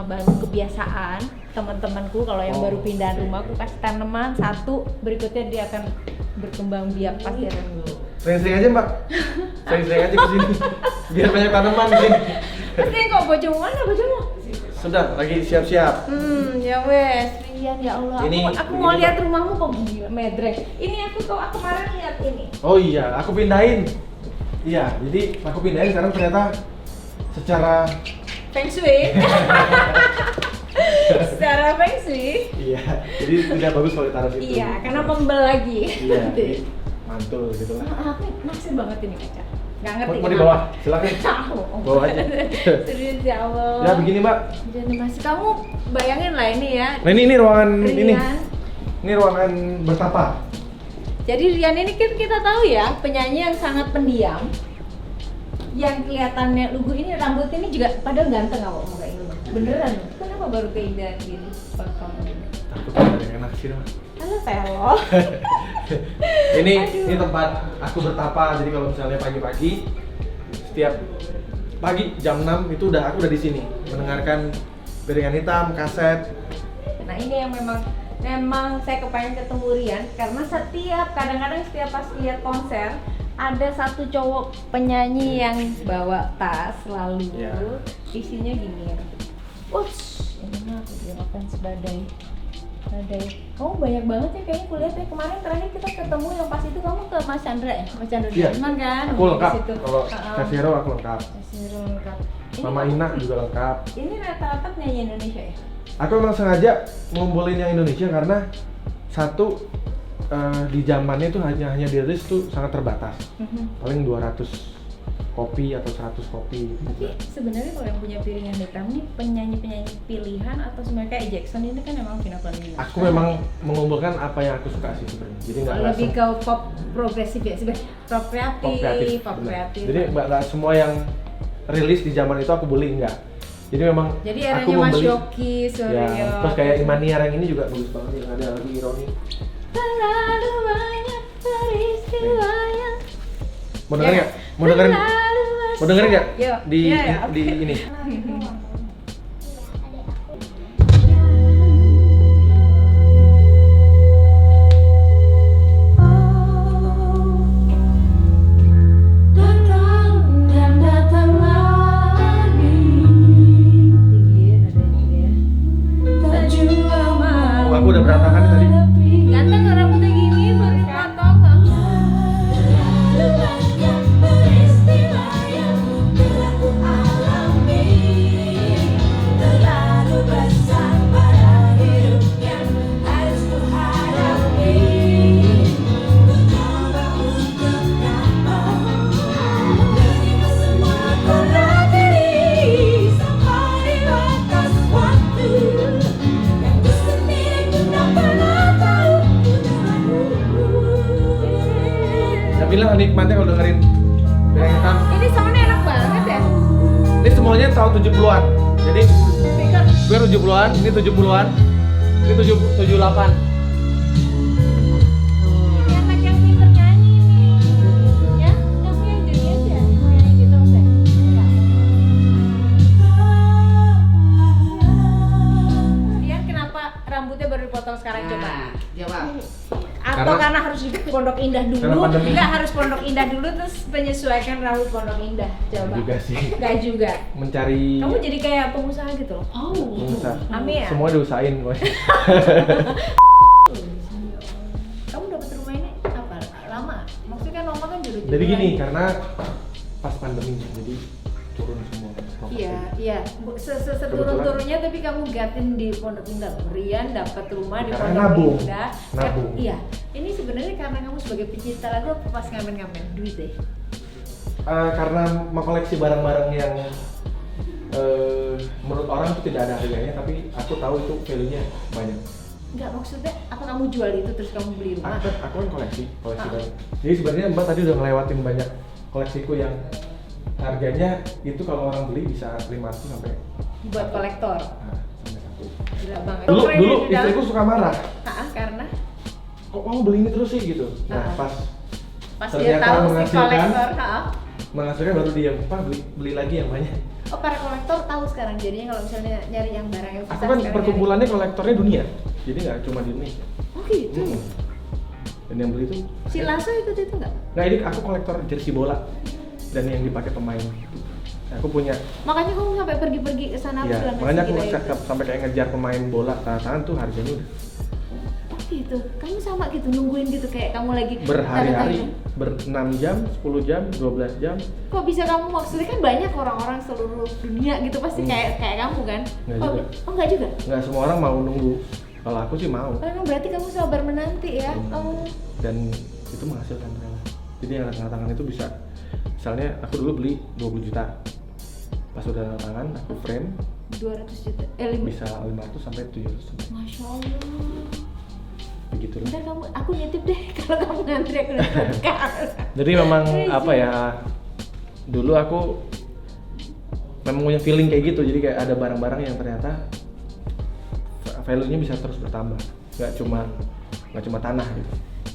rumah baru, kebiasaan teman-temanku kalau yang baru pindah rumah aku kasih tanaman satu, berikutnya dia akan berkembang biak pasti akan dulu. Sering-sering aja mbak, sering-sering aja kesini biar banyak tanaman di sini. Tapi kok bojomu mana bojomu? Sudah lagi siap-siap. Ya wes, Rian ya Allah. Aku mau lihat rumahmu kok gila medrek. Ini aku kemarin lihat ini. Oh iya, aku pindahin. Iya, jadi aku pindahin sekarang ternyata secara Feng Shui. Secara Feng Shui. iya, jadi tidak bagus kalau ditaruh situ. Iya, karena membel lagi. Iya, jadi mantul gitu lah. Aku naksir banget ini kaca. Gak ngerti. Mau dibawa? Silakan. Tahu. Bawa aja. Serius ya Allah. Ya begini mbak. Jadi masih kamu bayangin lah ini ya. Nah ini ruangan Rian. ini ruangan bertapa. Jadi Rian ini kan kita tahu ya penyanyi yang sangat pendiam. Yang kelihatannya lugu ini rambut ini juga padahal ganteng awak muka ini. Beneran. Kenapa baru keindahan gini? Kamu ini. Takut ada yang enak sih mas. Halo Telo. ini Aduh. tempat aku bertapa. Jadi kalau misalnya pagi-pagi setiap pagi jam 6 itu aku udah di sini mendengarkan piringan hitam, kaset. Nah ini yang memang saya kepengen ketemu Rian karena kadang-kadang setiap pas lihat konser ada satu cowok penyanyi yang bawa tas lalu Ya. isinya gini. Uts, ini mah aku dimakan sebadai. Kamu banyak banget ya kayaknya kuliah ya. Kemarin terakhir kita ketemu yang pas itu kamu ke Mas Chandra ya? Mas Chandra Iya. Dirman kan? Aku lengkap. Di situ. Kalau Kasiro aku lengkap. Kasiro lengkap. Mama Ina juga lengkap. Ini rata-rata penyanyi Indonesia ya? Aku memang sengaja ngumpulin yang Indonesia karena satu di zamannya itu hanya dirilis tuh sangat terbatas. Paling 200 kopi atau 100 kopi gitu. Tapi sebenarnya kalau yang punya piringan hitam ini penyanyi-penyanyi pilihan atau sebenarnya kayak Jackson ini kan emang Vina Panduwinata. Aku memang mengumpulkan apa yang aku suka sih sebenarnya. Jadi nggak lebih langsung ke pop progresif ya, sebenarnya pop kreatif. bener. Jadi nggak semua yang rilis di zaman itu aku beli enggak. Jadi memang Jadi aku eranya Mas membeli. Yoki, Suryo. Ya, terus kayak Imaniar yang ini juga bagus banget yang ada lagu ironi. Terlalu banyak peristiwa yang Mau dengerin nggak? Mau dengerin nggak? Yuk. Di Iya, di ini. Oh, aku udah berantakan tadi. Ganteng rambutnya gini baru potong. Saya bilang nikmatnya kalau dengerin piringan hitam. Ini soundnya enak banget ya. Ini semuanya tahun 70-an. Jadi Speaker. gue 70-an, ini 70-an, ini 78. Ini anak yang pinter nyanyi nih. Ya, kamu yang jenius ya? Yang gitu Teh? Enggak. Rian kenapa rambutnya baru dipotong sekarang coba? Coba. Atau karena harus di Pondok Indah Karena dulu? pandemi. Enggak harus Pondok Indah dulu terus menyesuaikan rambut Pondok Indah. Coba. Juga sih. Enggak juga. Mencari Kamu jadi kayak pengusaha gitu loh. Oh. pengusaha. Amin ya. Semua diusahain, boy. Kamu dapat rumah ini apa? Lama? Maksudnya kan Oma kan juru-juru. Jadi gini, karena pas pandemi, jadi turun semua. Iya. Seturun-turunnya tapi kamu gatin di Pondok Indah. Rian dapat rumah di Karena Pondok nabung. Indah. Nabung. Iya. Ini sebenarnya karena kamu sebagai pecinta lagu apa pas ngamen-ngamen duit deh? Karena mengkoleksi barang-barang yang menurut orang itu tidak ada harganya, tapi aku tahu itu value-nya banyak. Enggak, maksudnya apa kamu jual itu terus kamu beli rumah? Aku kan koleksi barang. Jadi sebenarnya Mbak tadi udah ngelewatin banyak koleksiku yang harganya itu kalau orang beli bisa 500 sampai Buat kolektor. sampai 1. Gila banget. Dulu Keren ya di dalam? istriku suka marah. Karena Kok kamu beli ini terus sih gitu. Nah, pas pas dia ternyata tahu si menghasilkan, kolektor, menghasilkan baru diam. Pak beli lagi yang banyak. Oh, para kolektor tahu sekarang jadinya kalau misalnya nyari yang barang yang Aku susah kan sekarang perkumpulannya kolektornya dunia, jadi nggak cuma di Indonesia. Oh gitu. Dan yang beli itu Si Lasso ikut itu nggak? Nah ini aku kolektor jersey bola dan yang dipakai pemain. Nah, aku punya. Makanya kamu sampai pergi-pergi ke sana Iya, bilang makanya aku gila itu. sampai kayak ngejar pemain bola tangan tuh harganya udah Oh gitu. Kamu sama gitu nungguin gitu kayak kamu lagi berhari-hari, tanda-tanda. ber 6 jam, 10 jam, 12 jam. Kok bisa kamu maksudnya kan banyak orang-orang seluruh dunia gitu pasti kayak kamu kan? Nggak Oh, juga. oh enggak juga. Nggak semua orang mau nunggu. Kalau aku sih mau. Oh, berarti kamu sabar menanti ya. Oh. Dan itu menghasilkan rela. Jadi yang tanda tangan itu bisa, misalnya aku dulu beli 20 juta. Pas udah tanda tangan, aku frame 200 juta. bisa 500 sampai 700. Masya Allah. Begitu lah. Bentar kamu, aku nitip deh kalau kamu ngantri aku udah tukar. Jadi memang apa ya, dulu aku memang punya feeling kayak gitu, jadi kayak ada barang-barang yang ternyata value-nya bisa terus bertambah, nggak cuma tanah gitu.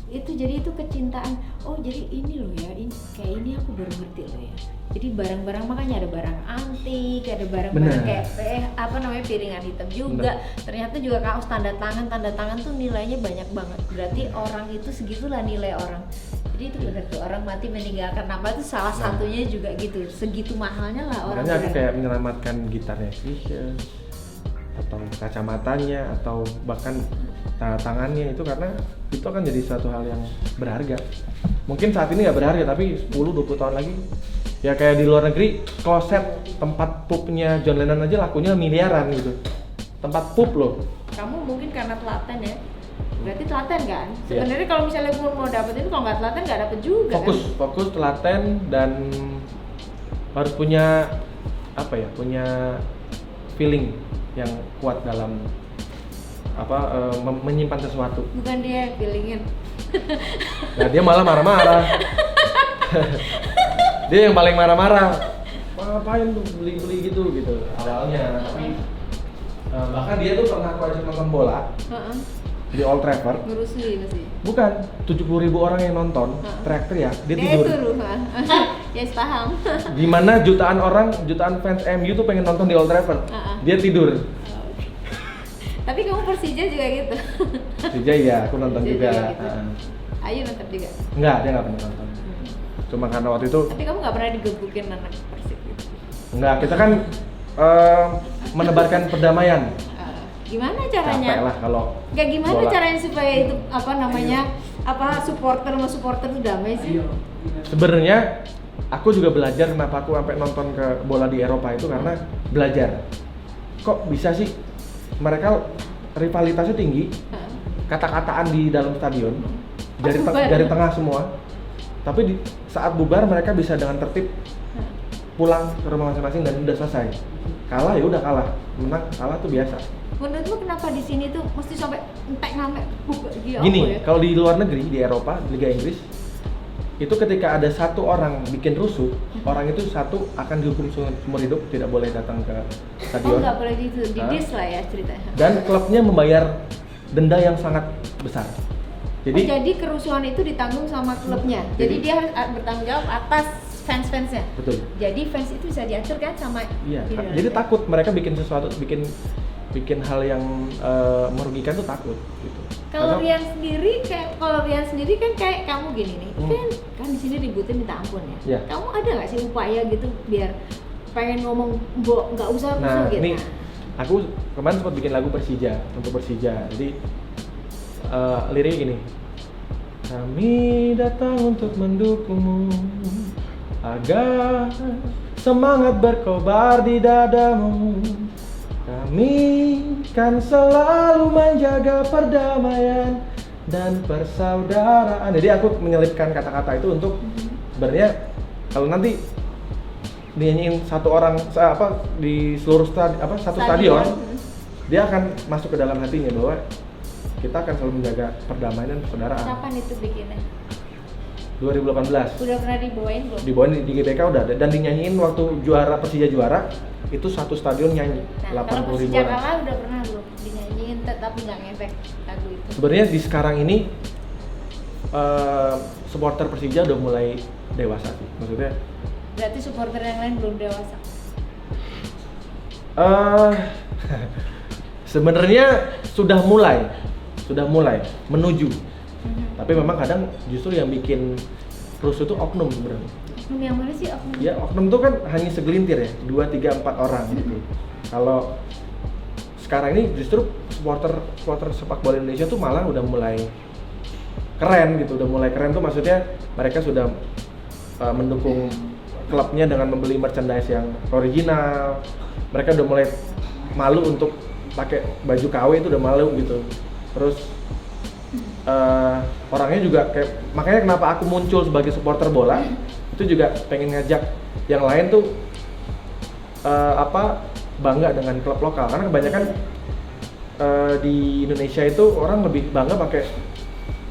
Itu jadi itu kecintaan. Oh jadi ini loh ya, ini kayak ini aku baru ngerti loh ya. Jadi barang-barang makanya ada barang antik, ada barang-barang Bener. kayak apa namanya piringan hitam juga. Ternyata juga kaos tanda tangan tuh nilainya banyak banget. Berarti orang itu segitulah nilai orang. Jadi itu benar tuh orang mati meninggalkan nama itu salah satunya juga gitu. Segitu mahalnya lah orang. Makanya aku berarti. kayak menyelamatkan gitarnya Fisher atau kacamatanya atau bahkan tanda tangannya itu karena itu akan jadi suatu hal yang berharga. Mungkin saat ini nggak berharga tapi 10-20 tahun lagi ya kayak di luar negeri kloset tempat pupnya John Lennon aja lakunya miliaran gitu. Tempat pup loh. Kamu mungkin karena telaten ya. Berarti telaten kan? Sebenarnya kalau misalnya gue mau dapet itu kalau nggak telaten nggak dapet juga Fokus telaten dan harus punya apa ya? Punya feeling yang kuat dalam menyimpan sesuatu. Bukan dia feelingin. Nah dia malah marah-marah. Dia yang paling marah-marah. Ngapain tuh beli-beli gitu awalnya. Tapi bahkan dia tuh pernah aku ajak nonton bola di Old Trafford. Ngerusuin sih. Bukan, 70.000 orang yang nonton, teriak-teriak, dia tidur. Yes, paham. Dimana jutaan fans MU tuh pengen nonton di Old Trafford, dia tidur. Tapi kamu Persija juga gitu. Persija iya, aku nonton Persija juga. gitu. Ayu nonton juga. Enggak, dia nggak pernah nonton. Cuma karena waktu itu. Tapi kamu nggak pernah digebukin anak Persib gitu. Enggak, kita kan menebarkan perdamaian. Gimana caranya? Capek lah kalau. Nggak gimana bola. caranya supaya itu apa namanya supporter sama supporter itu damai sih? Sebenarnya aku juga belajar kenapa aku sampai nonton ke bola di Eropa itu karena belajar. Kok bisa sih mereka rivalitasnya tinggi, kata-kataan di dalam stadion, dari tengah semua. Tapi di saat bubar mereka bisa dengan tertib pulang ke rumah masing-masing dan udah selesai. Kalah ya udah kalah, menang kalah tuh biasa. Menurutmu kenapa di sini tuh mesti sampai entek ngamek Gini, kalau di luar negeri, di Eropa, di Liga Inggris, itu ketika ada satu orang bikin rusuh, orang itu satu akan dihukum seumur hidup, tidak boleh datang ke stadion. Oh nggak boleh gitu, didis lah ya ceritanya. Dan klubnya membayar denda yang sangat besar. Jadi kerusuhan itu ditanggung sama klubnya. Jadi dia harus bertanggung jawab atas fans-fansnya. Betul. Jadi fans itu bisa diatur kan sama. Iya. Jadi takut mereka bikin sesuatu, bikin hal yang merugikan tuh takut gitu. Kalau Rian sendiri kan kayak kamu gini nih, kan di sini ributnya minta ampun ya. Yeah. Kamu ada nggak sih upaya gitu biar pengen ngomong nggak usah rusuh gitu? Nah, ini aku kemarin sempat bikin lagu untuk Persija. Jadi liriknya gini. Kami datang untuk mendukungmu agar semangat berkobar di dadamu. Kami kan selalu menjaga perdamaian dan persaudaraan. Jadi aku menyelipkan kata-kata itu untuk sebenarnya kalau nanti dinyanyiin satu orang di seluruh stadion, dia akan masuk ke dalam hatinya bahwa kita akan selalu menjaga perdamaian dan persaudaraan. Kapan itu bikinnya? 2018. Udah pernah dibawain belum? Dibawain di GBK udah ada dan dinyanyiin waktu Persija juara itu satu stadion nyanyi. Nah, 80.000 kalau Persija orang. kalah udah pernah belum dinyanyiin tapi nggak ngefek lagu itu? Sebenarnya di sekarang ini supporter Persija udah mulai dewasa sih. Maksudnya Berarti supporter yang lain belum dewasa. Eh, sebenarnya sudah mulai menuju. Tapi memang kadang justru yang bikin rusuh itu oknum sebenarnya. Oknum yang mana sih oknum? Ya oknum itu kan hanya segelintir ya, 2, 3, 4 orang gitu. Kalau sekarang ini justru supporter sepak bola Indonesia tuh malah udah mulai keren gitu, tuh maksudnya mereka sudah mendukung klubnya dengan membeli merchandise yang original. Mereka udah mulai malu untuk pakai baju KW, itu udah malu gitu. Terus orangnya juga kayak, makanya kenapa aku muncul sebagai supporter bola itu juga pengen ngajak yang lain tuh bangga dengan klub lokal, karena kebanyakan di Indonesia itu orang lebih bangga pakai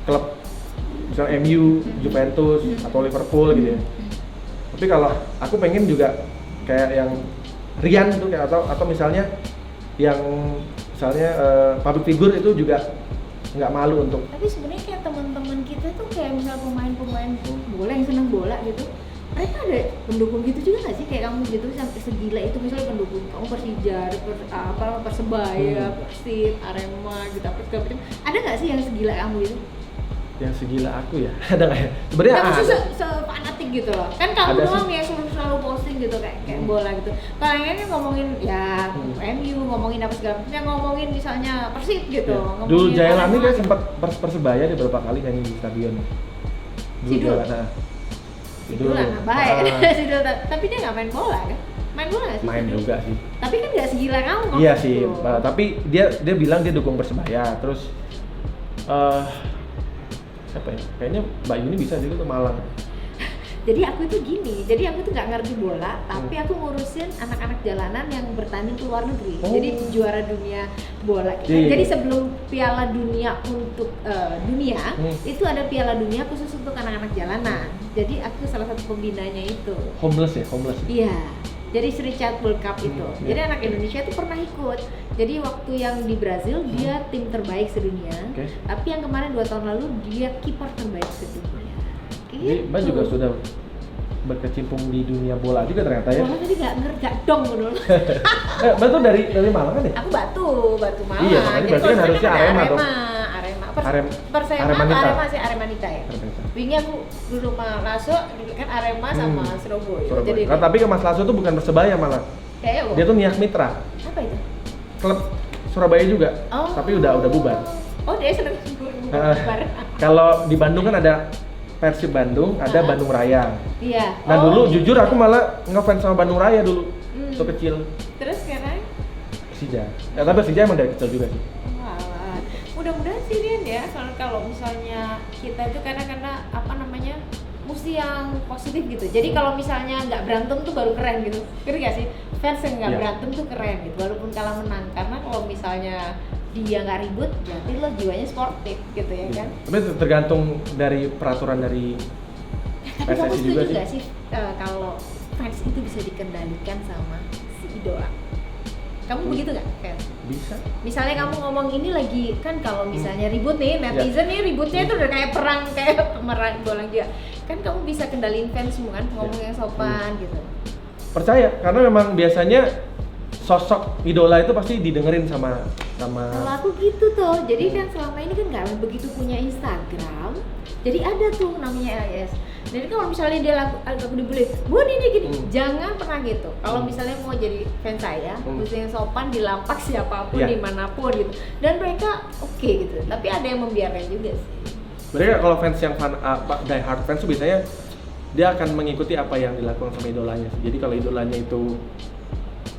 klub misalnya MU, Juventus atau Liverpool gitu ya. Tapi kalau aku pengen juga kayak yang Rian tuh kayak atau misalnya yang public figure itu juga nggak malu untuk. Tapi sebenarnya kayak teman-teman kita tuh kayak misal pemain-pemain bola yang seneng bola gitu, mereka ada pendukung gitu juga nggak sih kayak kamu gitu sampai segila itu, misalnya pendukung kamu Persija, Persebaya, Persib, Arema gitu apa segala macam, ada nggak sih yang segila kamu itu? Yang segila aku ya ada nggak ya? Sebenarnya ada. Se-fanatik gitu loh, kan kamu Ada doang yang selalu posting gitu kayak bola gitu. Kalau yang ini ngomongin ya MU, ngomongin apa segala macam, ngomongin misalnya Persib gitu. Ya. Dulu Jailani kan sempat Persebaya dia beberapa kali nyanyi di stadion. Sidul. Sidul lah, baik. Sidul, tapi dia nggak main bola kan? Main bola nggak sih? Main juga sih. Tapi kan nggak segila kamu. Iya sih, tapi dia bilang dia dukung Persebaya. Terus siapa ya? Kayaknya Mbak Yuni bisa juga tuh Malang. Jadi aku itu gini, jadi aku tuh nggak ngerti bola, tapi aku ngurusin anak-anak jalanan yang bertanding ke luar negeri. Jadi juara dunia bola. Jadi sebelum Piala Dunia untuk dunia, itu ada Piala Dunia khusus untuk anak-anak jalanan. Jadi aku salah satu pembinanya itu. Homeless. Iya. Jadi Sri Child World Cup itu. Jadi anak Indonesia itu pernah ikut. Jadi waktu yang di Brazil dia tim terbaik sedunia. Tapi yang kemarin 2 tahun lalu dia kiper terbaik sedunia. Jadi Mbak juga sudah berkecimpung di dunia bola juga ternyata ya? Bola tadi nggak dong dulu. Mbak tuh dari Malang kan ya? Aku Batu Malang. Iya, makanya berarti kan harusnya Arema dong. Arema sih Aremanita ya. Wingi aku dulu Lasso, dulu kan Arema sama Surabaya. Jadi tapi ke Mas Lasso tuh bukan Persebaya malah. Dia tuh Niak Mitra. Apa itu? Klub Surabaya juga. Tapi udah bubar. Oh, dia seneng bubar. Kalau di Bandung kan ada Persib Bandung, ada Bandung Raya. Iya. Nah dulu jujur aku malah ngefans sama Bandung Raya dulu, waktu kecil. Terus sekarang? Persija. Ya, tapi Persija emang dari kecil juga sih. Walah. Mudah-mudahan sih Rian ya, kalau misalnya kita itu karena mesti yang positif gitu. Jadi kalau misalnya nggak berantem tuh baru keren gitu. Ngerti gak sih? Fans yang nggak berantem tuh keren gitu, walaupun kalah menang. Karena kalau misalnya dia nggak ribut, berarti lo jiwanya sportif gitu ya kan? Tapi tergantung dari peraturan dari tapi kamu PSSI setuju juga nggak sih kalau fans itu bisa dikendalikan sama si idola? Kamu begitu nggak, fans? Bisa. Misalnya kamu ngomong ini lagi kan, kalau misalnya ribut nih netizen nih ributnya itu udah kayak perang bolang juga. Kan kamu bisa kendaliin fans semua kan, ngomong yang sopan gitu. Percaya, karena memang biasanya sosok idola itu pasti didengerin sama Kalau aku gitu tuh, jadi kan selama ini kan nggak begitu punya Instagram, jadi ada tuh namanya LS. Jadi kalau misalnya dia aku dibully, buat ini gini, jangan pernah gitu. Kalau misalnya mau jadi fans saya, mesti yang sopan, dilampak siapapun, dimanapun gitu. Dan mereka oke gitu, tapi ada yang membiarkan juga sih. Mereka kalau fans yang die hard fans tuh biasanya dia akan mengikuti apa yang dilakukan sama idolanya. Jadi kalau idolanya itu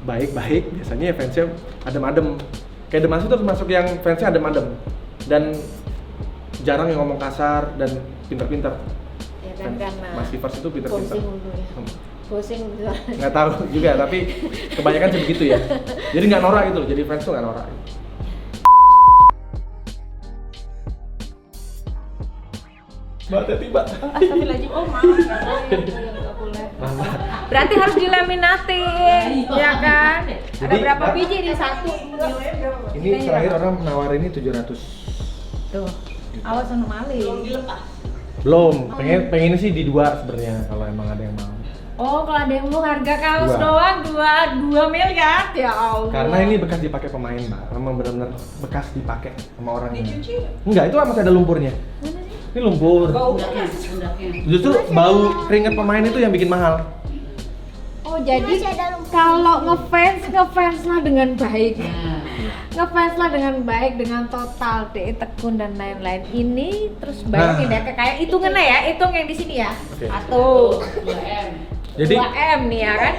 baik-baik, biasanya fansnya adem-adem. Kayak Demas itu termasuk yang fansnya adem-adem dan jarang yang ngomong kasar dan pintar-pintar. Ya kan, karena Mas Ivers itu pintar-pintar. Posing Nggak tahu juga, tapi kebanyakan sih begitu ya. Jadi nggak norak gitu loh, jadi fans tuh nggak norak. Mbak Teti, Mbak. Astagfirullahaladzim, oh maaf, nggak boleh. Berarti harus dilaminatin, ya kan? Ada berapa biji di satu? Ini terakhir orang menawarin ini 700. Tuh, awas sama maling. Belum, pengen sih di 2 sebenarnya kalau emang ada yang mau. Oh, kalau ada yang mau harga kaos Dua. doang 2 miliar, ya Allah. Karena ini bekas dipakai pemain, Mbak. Memang benar-benar bekas dipakai sama orangnya. Dicuci? Enggak, itu masih ada lumpurnya. Mana sih? Ini lumpur. Pundaknya. Justru bau keringat pemain itu yang bikin mahal. Oh, jadi Masih ada lumpur. kalau ngefans lah dengan baik. Nah, Ngefans lah dengan baik, dengan total, deh, tekun dan lain-lain. Ini terus balikin Nah. ya ke kayak hitungannya ya, hitung yang di sini ya. Oke. 1, 2M. Jadi 2M nih ya kan.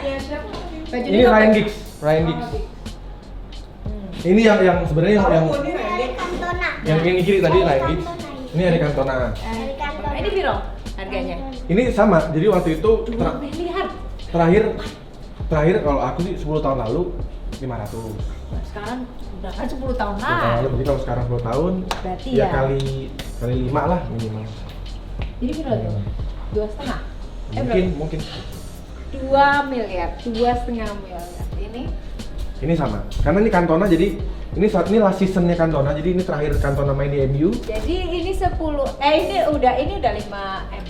Baju ini Ryan Giggs, Ryan Giggs. Ini yang sebenarnya yang Ini Dari Cantona. yang kiri tadi Ryan Giggs. Ini dari Cantona. Dari Cantona. Ini Viro harganya. Ini sama. Jadi waktu itu 2 miliar. terakhir kalau aku sih 10 tahun lalu 500. Nah, sekarang udah kan 10 tahun 10 tahun lah. lalu, jadi kalau sekarang 10 tahun Berarti ya ya. kali 5 lah minimal. Jadi Viro tuh 2,5. Mungkin 2 miliar, 2,5 miliar. Ini sama. Karena ini Cantona jadi ini last seasonnya Cantona. Jadi ini terakhir Cantona main di MU. jadi ini 10 ini udah 5M.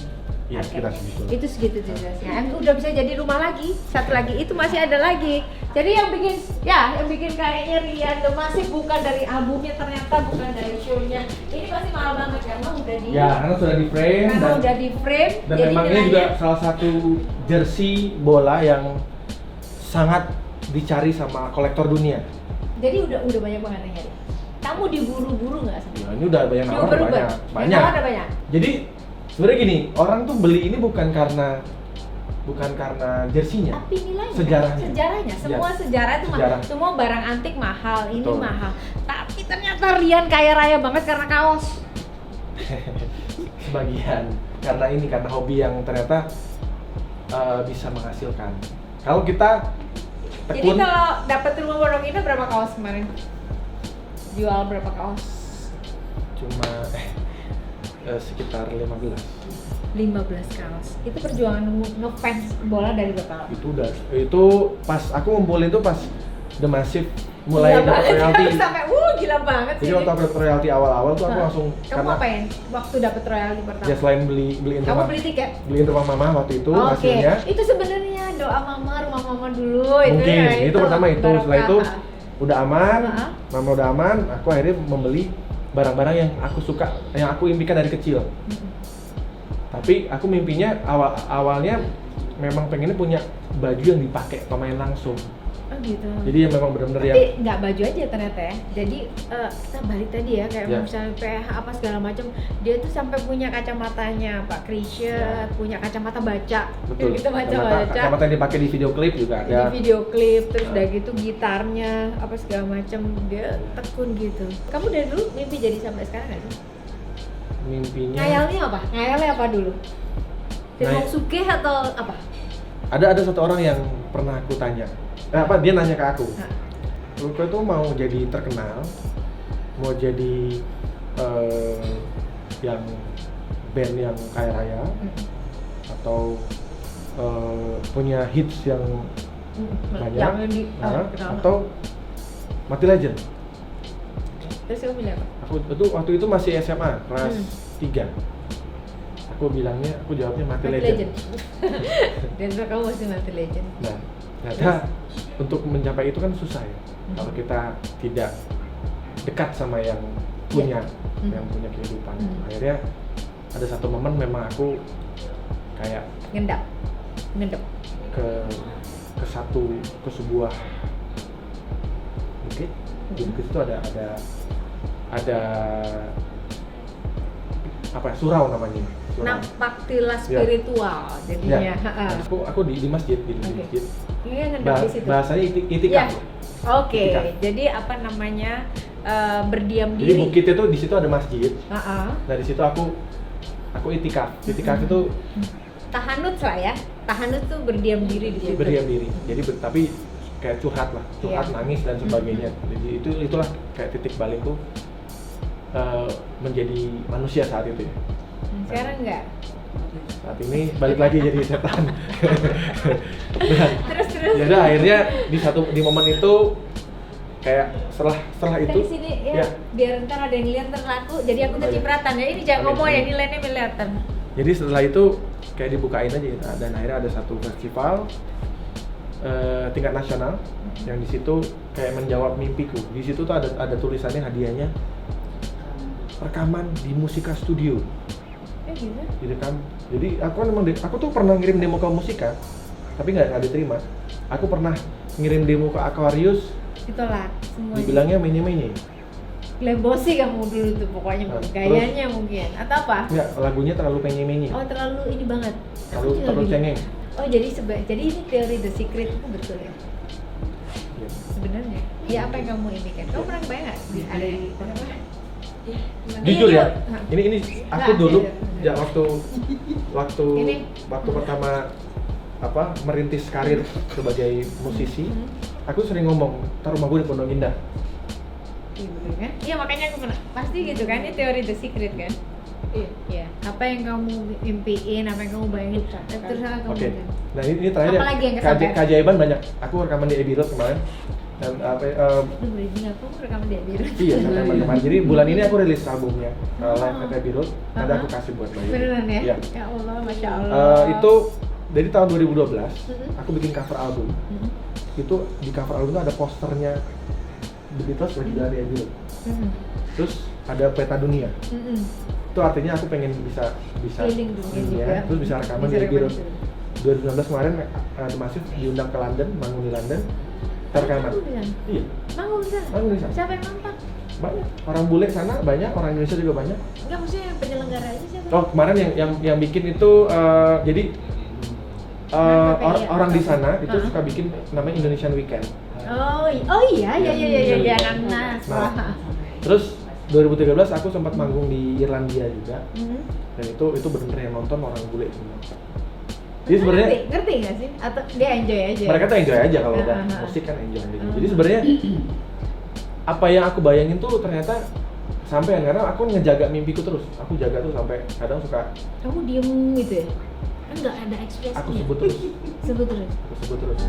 Iya, harganya. kita segitu. Itu segitu jelasnya. Udah bisa jadi rumah lagi. Satu lagi itu masih ada lagi. Jadi yang bikin kayaknya Rian tuh masih bukan dari albumnya, ternyata bukan dari show-nya. Ini pasti mahal banget karena udah di Ya, karena sudah di frame karena udah di frame. dan jadi memang ini nilainya- juga salah satu jersey bola yang sangat dicari sama kolektor dunia. jadi udah banyak banget yang nyari. Kamu diburu-buru nggak sih? Ya, ini udah banyak Coba nawar, berubah. banyak. Yang Banyak. nawar ada banyak. Jadi sebenarnya gini, orang tuh beli ini bukan karena jersinya. Tapi nilainya, Sejarahnya. semua sejarah itu mahal. Sejarah. Semua barang antik mahal, ini Betul. mahal. Tapi ternyata Rian kaya raya banget karena kaos. Sebagian karena hobi yang ternyata bisa menghasilkan. Kalau kita Jadi tekun kalau dapat rumah Pondok Indah berapa kaos kemarin? Jual berapa kaos? cuma sekitar 15. 15 kaos. Itu perjuangan ngefans bola dari berapa lama? Itu pas aku ngumpulin itu pas The Massive mulai Gila dapat banget, royalti. sampai gila banget sih. Jadi waktu aku dapat royalti awal-awal tuh aku Hah? langsung Kamu apain waktu dapat royalti pertama? ya selain beliin Kamu rumah beli tiket? beliin rumah mama waktu itu Oke, hasilnya. itu sebenarnya doa mama, rumah mama dulu. Mungkin ya, itu pertama itu, barokah. setelah itu udah aman, Heeh. mama udah aman, aku akhirnya membeli barang-barang yang aku suka, yang aku impikan dari kecil. Tapi aku mimpinya awalnya memang pengennya punya baju yang dipakai pemain langsung. Oh gitu. Jadi yang memang benar-benar yang Tapi nggak baju aja ternyata ya. Jadi kita balik tadi ya kayak Ya. misalnya PH apa segala macam, dia tuh sampai punya kacamatanya Pak Krisya, punya kacamata baca. betul. Kita baca. Kacamata yang dipakai di video klip juga Di ada. video klip terus udah gitu gitarnya apa segala macam, dia tekun gitu. Kamu dari dulu mimpi jadi sampai sekarang nggak sih? Mimpinya Ngayalnya apa? Ngayalnya apa dulu? Jadi Ngay- mau sugih atau apa? ada satu orang yang pernah aku tanya. Dia nanya ke aku. Hah. Lu tuh mau jadi terkenal, mau jadi yang band yang kaya raya, atau punya hits yang banyak, Yang di kenal. atau mati legend. Terus kamu bilang apa? Aku waktu itu masih SMA kelas 3. Aku jawabnya mati legend. Dan kamu masih mati legend. Nah, ternyata untuk mencapai itu kan susah ya. Kalau kita tidak dekat sama yang punya, yang punya kehidupan. Akhirnya ada satu momen memang aku kayak Ngendap. ke sebuah bukit. Di bukit itu ada apa? Surau namanya. Surau. Nampaktilah Ya. spiritual jadinya. Ya. Aku di masjid, di Oke. masjid. Ini ngendap di situ. Bahasanya Ya. itikaf. Oke, Itikaf. jadi apa namanya berdiam Jadi diri. bukit itu di situ ada masjid. Heeh. Nah di situ aku itikaf. Itikaf itu Tahanut lah ya. Tahanut tuh berdiam diri di situ. berdiam diri. Jadi tapi kayak curhat lah, curhat, Iya. nangis dan sebagainya. Jadi itulah kayak titik balik tuh menjadi manusia saat itu ya. Sekarang enggak. Saat ini balik lagi jadi setan. Dan Terus. ya udah akhirnya di momen itu kayak setelah itu Dari sini ya, biar ntar ada yang lihat ntar aku, jadi aku kecipratan ya. Ini jangan ngomong ya, nilainya miliaran. Jadi setelah itu kayak dibukain aja gitu. Dan akhirnya ada satu festival tingkat nasional yang di situ kayak menjawab mimpiku. Di situ tuh ada tulisannya hadiahnya rekaman di Musika Studio. Gitu. Direkam. Jadi aku kan memang aku tuh pernah ngirim demo ke Musika, tapi nggak diterima. Aku pernah ngirim demo ke Aquarius, Ditolak semuanya. dibilangnya menye-menye. Glebosi kamu dulu tuh pokoknya Nah, gayanya mungkin atau apa? Enggak, lagunya terlalu menye-menye. Oh terlalu ini banget. Terlalu Aku juga gini. cengeng. Oh jadi jadi ini teori The Secret itu betul ya? Iya. Sebenarnya. Ya apa yang kamu ini kan? Kamu pernah bayang nggak ada di apa? Jujur ya, Nah. ini aku Nggak, dulu ya, ya waktu Ini. pertama merintis karir sebagai musisi, Hmm. aku sering ngomong, "Ntar rumah gue di Pondok Indah." Iya betul kan? Iya makanya aku pernah. Pasti gitu kan? Ini teori The Secret kan? Iya. Apa yang kamu impiin, apa yang kamu bayangin, terserah kamu. Oke. kan? Nah ini terakhir ya. Apalagi yang kesampean? Keajaiban banyak. Aku rekaman di Abbey Road kemarin. Dan Lu merinding aku rekaman dia biru. iya rekaman kemarin. Jadi bulan ini aku rilis albumnya live at Abbey Road. Nanti aku kasih buat Mbak Yuni. Beneran ya? Iya. Ya Allah, Masya Allah. Itu dari tahun 2012 Mhm. aku bikin cover album. Mhm. Itu di cover album itu ada posternya The Beatles lagi jalan di Abbey Road. Mhm. Terus ada peta dunia. Mhm. Itu artinya aku pengen bisa Keliling dunia juga. terus bisa rekaman Bisa di Abbey Road. rekaman. 2019 kemarin Masif diundang ke London, manggung di London. Rekaman. Manggung di sana? Iya, Manggung di sana? manggung di sana. Siapa yang nonton? Banyak. Orang bule sana banyak, orang Indonesia juga banyak. Enggak, maksudnya yang penyelenggaranya siapa? Oh, kemarin yang bikin itu jadi orang di sana itu Uh-huh. suka bikin namanya Indonesian Weekend. Oh iya Nanas. Nah, terus 2013 aku sempat manggung di Irlandia juga. Mhm. Dan itu bener-bener yang nonton orang bule semua. Jadi sebenarnya ngerti nggak sih? Atau dia enjoy aja? mereka tuh enjoy aja kalau udah Uh-huh. musik kan enjoy aja. Jadi sebenarnya apa yang aku bayangin tuh ternyata sampai karena aku ngejaga mimpiku terus. Aku jaga tuh sampai kadang suka Kamu diem gitu ya? Kan nggak ada ekspresinya. aku sebut terus. Sebut terus. Aku sebut terus.